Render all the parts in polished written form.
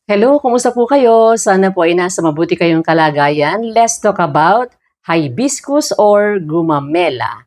Hello, kumusta po kayo? Sana po ay nasa mabuti kayong kalagayan. Let's talk about hibiscus or gumamela.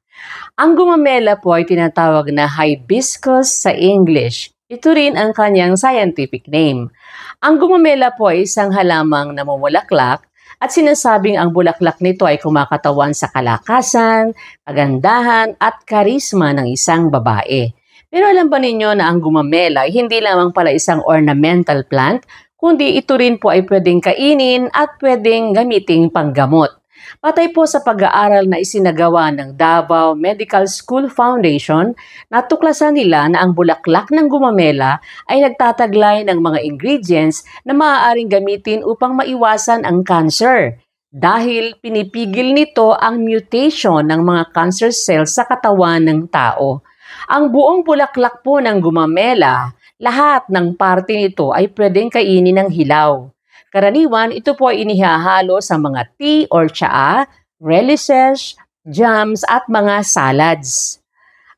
Ang gumamela po ay tinatawag na hibiscus sa English. Ito rin ang kanyang scientific name. Ang gumamela po ay isang halamang namumulaklak at sinasabing ang bulaklak nito ay kumakatawan sa kalakasan, kagandahan at karisma ng isang babae. Pero alam ba ninyo na ang gumamela ay hindi lamang pala isang ornamental plant, kundi ito rin po ay pwedeng kainin at pwedeng gamiting panggamot. Patay po sa pag-aaral na isinagawa ng Davao Medical School Foundation, natuklasan nila na ang bulaklak ng gumamela ay nagtataglay ng mga ingredients na maaaring gamitin upang maiwasan ang cancer. Dahil pinipigil nito ang mutation ng mga cancer cells sa katawan ng tao. Ang buong bulaklak po ng gumamela, lahat ng parte nito ay pwedeng kainin ng hilaw. Karaniwan, ito po ay inihahalo sa mga tea or tsaa, relishes, jams at mga salads.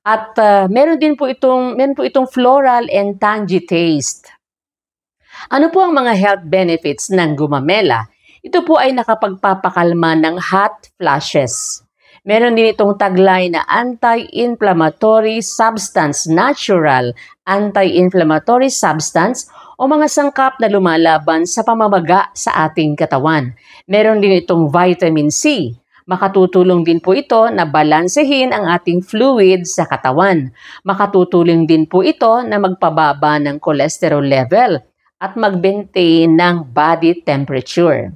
At meron po itong floral and tangy taste. Ano po ang mga health benefits ng gumamela? Ito po ay nakapagpapakalma ng hot flashes. Meron din itong taglay na anti-inflammatory substance, natural anti-inflammatory substance o mga sangkap na lumalaban sa pamamaga sa ating katawan. Meron din itong vitamin C. Makatutulong din po ito na balansehin ang ating fluid sa katawan. Makatutulong din po ito na magpababa ng cholesterol level at mag-maintain ng body temperature.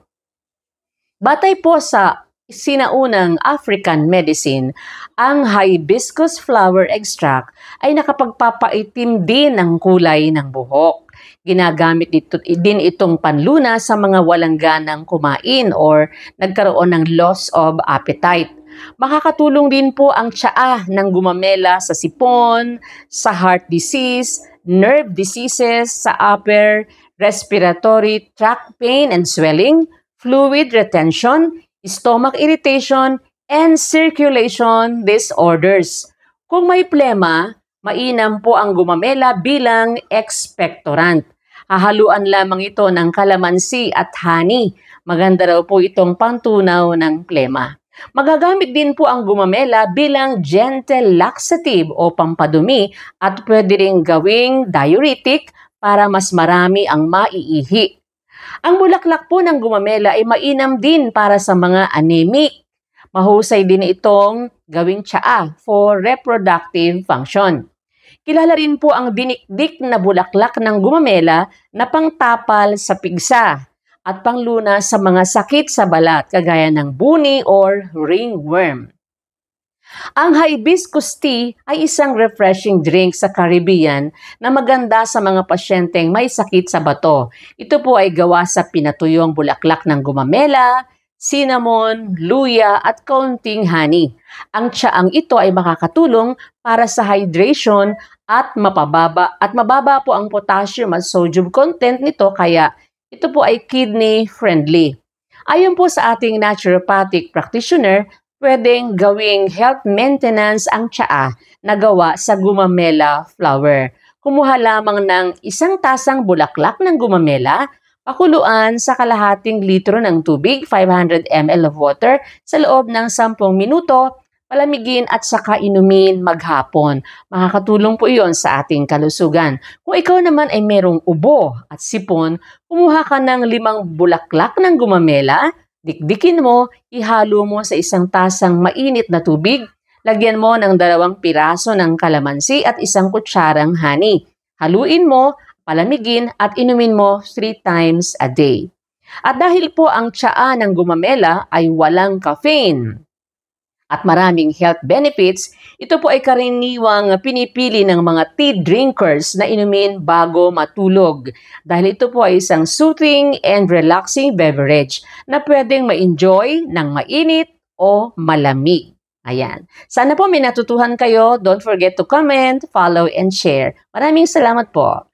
Batay po sa sinaunang African medicine, ang hibiscus flower extract ay nakapagpapaitim din ng kulay ng buhok. Ginagamit din itong panluna sa mga walang ganang kumain or nagkaroon ng loss of appetite. Makakatulong din po ang tsaa ng gumamela sa sipon, sa heart disease, nerve diseases, sa upper respiratory tract pain and swelling, fluid retention, stomach irritation, and circulation disorders. Kung may plema, mainam po ang gumamela bilang expectorant. Hahaluan lamang ito ng kalamansi at honey. Maganda raw po itong pantunaw ng plema. Magagamit din po ang gumamela bilang gentle laxative o pampadumi at pwede ring gawing diuretic para mas marami ang maiihi. Ang bulaklak po ng gumamela ay mainam din para sa mga anemic. Mahusay din itong gawing tsaa for reproductive function. Kilala rin po ang dinikdik na bulaklak ng gumamela na pangtapal sa pigsa at pangluna sa mga sakit sa balat kagaya ng buni or ringworm. Ang hibiscus tea ay isang refreshing drink sa Caribbean na maganda sa mga pasyenteng may sakit sa bato. Ito po ay gawa sa pinatuyong bulaklak ng gumamela, cinnamon, luya at kaunting honey. Ang tsaang ito ay makakatulong para sa hydration at mababa po ang potassium at sodium content nito kaya ito po ay kidney friendly. Ayon po sa ating naturopathic practitioner, pwedeng gawing health maintenance ang tsaa na gawa sa gumamela flower. Kumuha lamang ng 1 tasang bulaklak ng gumamela, pakuluan sa kalahating litro ng tubig, 500 ml of water, sa loob ng 10 minuto, palamigin at saka inumin maghapon. Makakatulong po iyon sa ating kalusugan. Kung ikaw naman ay merong ubo at sipon, kumuha ka ng 5 bulaklak ng gumamela, dikdikin mo, ihalo mo sa 1 tasang mainit na tubig, lagyan mo ng 2 piraso ng kalamansi at 1 kutsarang honey. Haluin mo, palamigin at inumin mo 3 times a day. At dahil po ang tsaa ng gumamela ay walang caffeine at maraming health benefits, ito po ay karaniwang pinipili ng mga tea drinkers na inumin bago matulog. Dahil ito po ay isang soothing and relaxing beverage na pwedeng ma-enjoy ng mainit o malamig. Ayan. Sana po may natutuhan kayo. Don't forget to comment, follow, and share. Maraming salamat po.